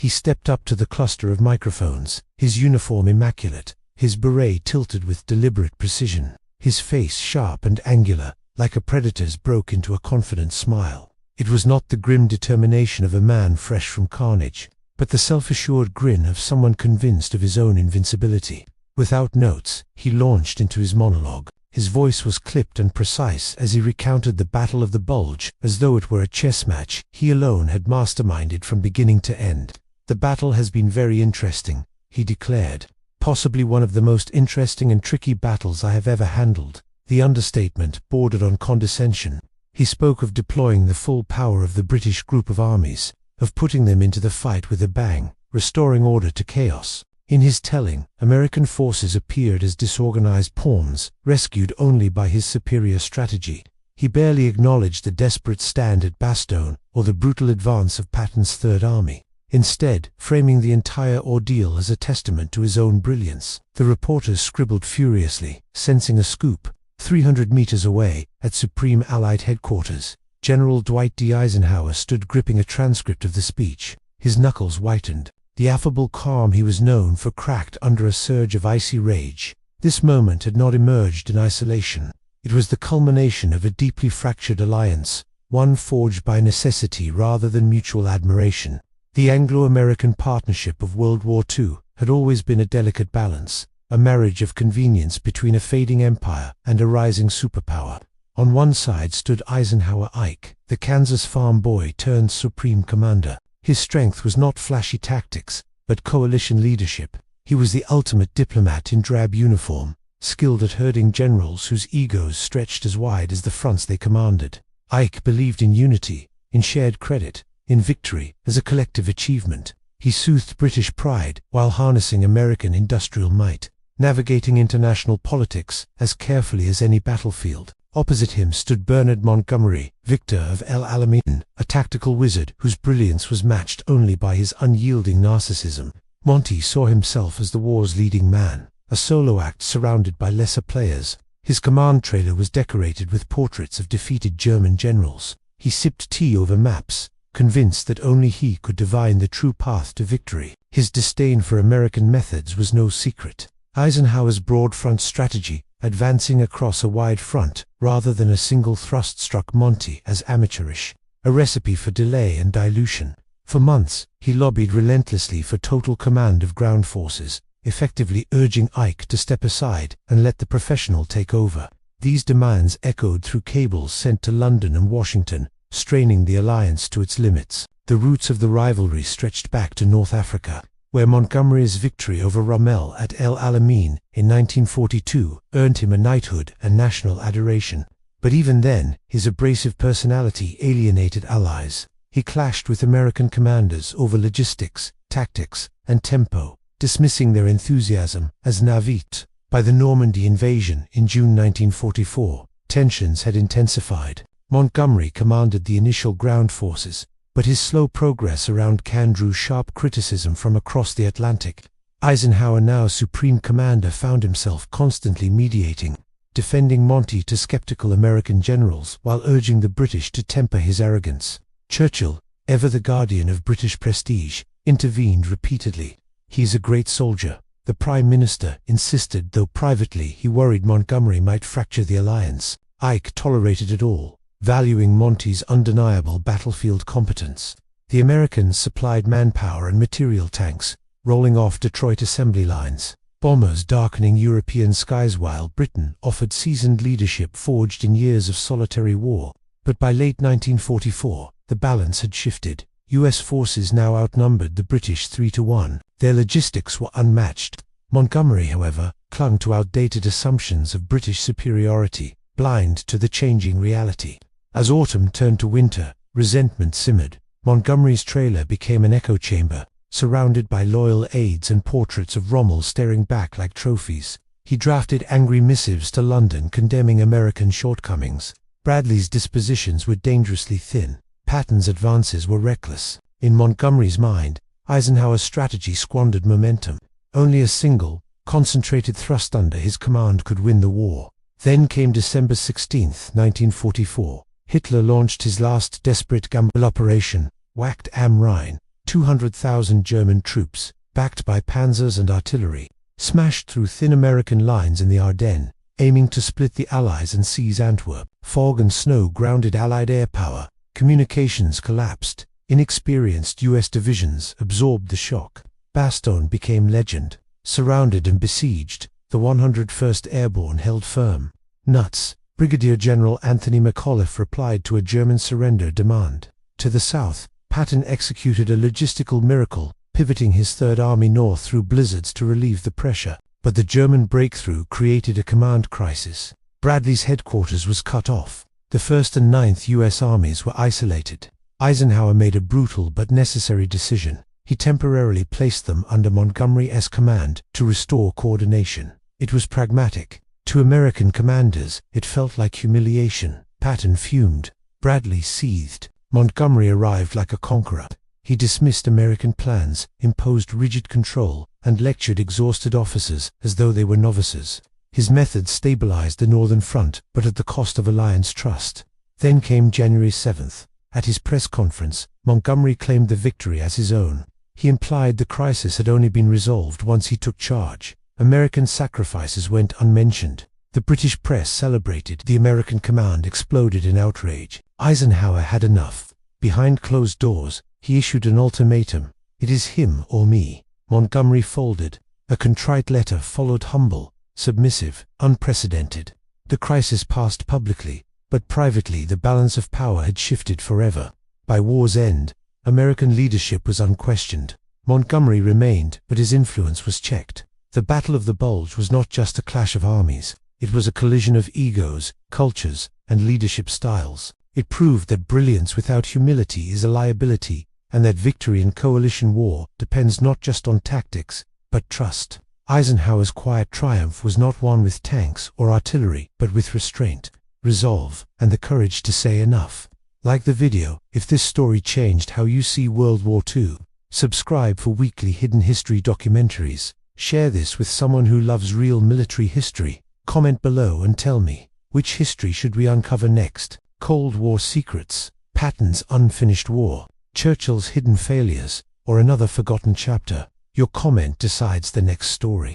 He stepped up to the cluster of microphones, his uniform immaculate, his beret tilted with deliberate precision, his face sharp and angular, like a predator's, broke into a confident smile. It was not the grim determination of a man fresh from carnage, but the self-assured grin of someone convinced of his own invincibility. Without notes, he launched into his monologue. His voice was clipped and precise as he recounted the Battle of the Bulge, as though it were a chess match he alone had masterminded from beginning to end. "The battle has been very interesting," he declared. "Possibly one of the most interesting and tricky battles I have ever handled." The understatement bordered on condescension. He spoke of deploying the full power of the British group of armies, of putting them into the fight with a bang, restoring order to chaos. In his telling, American forces appeared as disorganized pawns, rescued only by his superior strategy. He barely acknowledged the desperate stand at Bastogne or the brutal advance of Patton's Third Army, instead framing the entire ordeal as a testament to his own brilliance. The reporters scribbled furiously, sensing a scoop. 300 meters away, at Supreme Allied Headquarters, General Dwight D. Eisenhower stood gripping a transcript of the speech. His knuckles whitened. The affable calm he was known for cracked under a surge of icy rage. This moment had not emerged in isolation. It was the culmination of a deeply fractured alliance, one forged by necessity rather than mutual admiration. The Anglo-American partnership of World War II had always been a delicate balance, a marriage of convenience between a fading empire and a rising superpower. On one side stood Eisenhower Ike, the Kansas farm boy turned supreme commander. His strength was not flashy tactics, but coalition leadership. He was the ultimate diplomat in drab uniform, skilled at herding generals whose egos stretched as wide as the fronts they commanded. Ike believed in unity, in shared credit, in victory as a collective achievement. He soothed British pride while harnessing American industrial might, navigating international politics as carefully as any battlefield. Opposite him stood Bernard Montgomery, victor of El Alamein, a tactical wizard whose brilliance was matched only by his unyielding narcissism. Monty saw himself as the war's leading man, a solo act surrounded by lesser players. His command trailer was decorated with portraits of defeated German generals. He sipped tea over maps, convinced that only he could divine the true path to victory. His disdain for American methods was no secret. Eisenhower's broad front strategy, advancing across a wide front rather than a single thrust, struck Monty as amateurish, a recipe for delay and dilution. For months, he lobbied relentlessly for total command of ground forces, effectively urging Ike to step aside and let the professional take over. These demands echoed through cables sent to London and Washington, straining the alliance to its limits. The roots of the rivalry stretched back to North Africa, where Montgomery's victory over Rommel at El Alamein in 1942 earned him a knighthood and national adoration. But even then, his abrasive personality alienated allies. He clashed with American commanders over logistics, tactics, and tempo, dismissing their enthusiasm as naïve. By the Normandy invasion in June 1944, tensions had intensified. Montgomery commanded the initial ground forces, but his slow progress around Cannes drew sharp criticism from across the Atlantic. Eisenhower, now supreme commander, found himself constantly mediating, defending Monty to skeptical American generals while urging the British to temper his arrogance. Churchill, ever the guardian of British prestige, intervened repeatedly. "He's a great soldier," the Prime Minister insisted, though privately he worried Montgomery might fracture the alliance. Ike tolerated it all, valuing Monty's undeniable battlefield competence. The Americans supplied manpower and material tanks, rolling off Detroit assembly lines, bombers darkening European skies, while Britain offered seasoned leadership forged in years of solitary war. But by late 1944, the balance had shifted. U.S. forces now outnumbered the British 3-1. Their logistics were unmatched. Montgomery, however, clung to outdated assumptions of British superiority, blind to the changing reality. As autumn turned to winter, resentment simmered. Montgomery's trailer became an echo chamber, surrounded by loyal aides and portraits of Rommel staring back like trophies. He drafted angry missives to London condemning American shortcomings. Bradley's dispositions were dangerously thin. Patton's advances were reckless. In Montgomery's mind, Eisenhower's strategy squandered momentum. Only a single, concentrated thrust under his command could win the war. Then came December 16, 1944. Hitler launched his last desperate gamble operation, Wacht am Rhein. 200,000 German troops, backed by panzers and artillery, smashed through thin American lines in the Ardennes, aiming to split the Allies and seize Antwerp. Fog and snow grounded Allied air power. Communications collapsed. Inexperienced U.S. divisions absorbed the shock. Bastogne became legend. Surrounded and besieged, the 101st Airborne held firm. Nuts. Brigadier General Anthony McAuliffe replied to a German surrender demand. To the south, Patton executed a logistical miracle, pivoting his Third Army north through blizzards to relieve the pressure. But the German breakthrough created a command crisis. Bradley's headquarters was cut off. The 1st and 9th U.S. armies were isolated. Eisenhower made a brutal but necessary decision. He temporarily placed them under Montgomery's command to restore coordination. It was pragmatic. To American commanders, it felt like humiliation. Patton fumed. Bradley seethed. Montgomery arrived like a conqueror. He dismissed American plans, imposed rigid control, and lectured exhausted officers as though they were novices. His methods stabilized the Northern Front, but at the cost of Alliance trust. Then came January 7th. At his press conference, Montgomery claimed the victory as his own. He implied the crisis had only been resolved once he took charge. American sacrifices went unmentioned. The British press celebrated. The American command exploded in outrage. Eisenhower had enough. Behind closed doors, he issued an ultimatum. It is him or me. Montgomery folded. A contrite letter followed, humble, submissive, unprecedented. The crisis passed publicly, but privately the balance of power had shifted forever. By war's end, American leadership was unquestioned. Montgomery remained, but his influence was checked. The Battle of the Bulge was not just a clash of armies. It was a collision of egos, cultures, and leadership styles. It proved that brilliance without humility is a liability, and that victory in coalition war depends not just on tactics, but trust. Eisenhower's quiet triumph was not won with tanks or artillery, but with restraint, resolve, and the courage to say enough. Like the video, if this story changed how you see World War II. Subscribe for weekly hidden history documentaries. Share this with someone who loves real military history. Comment below and tell me, which history should we uncover next? Cold War secrets, Patton's unfinished war, Churchill's hidden failures, or another forgotten chapter? Your comment decides the next story.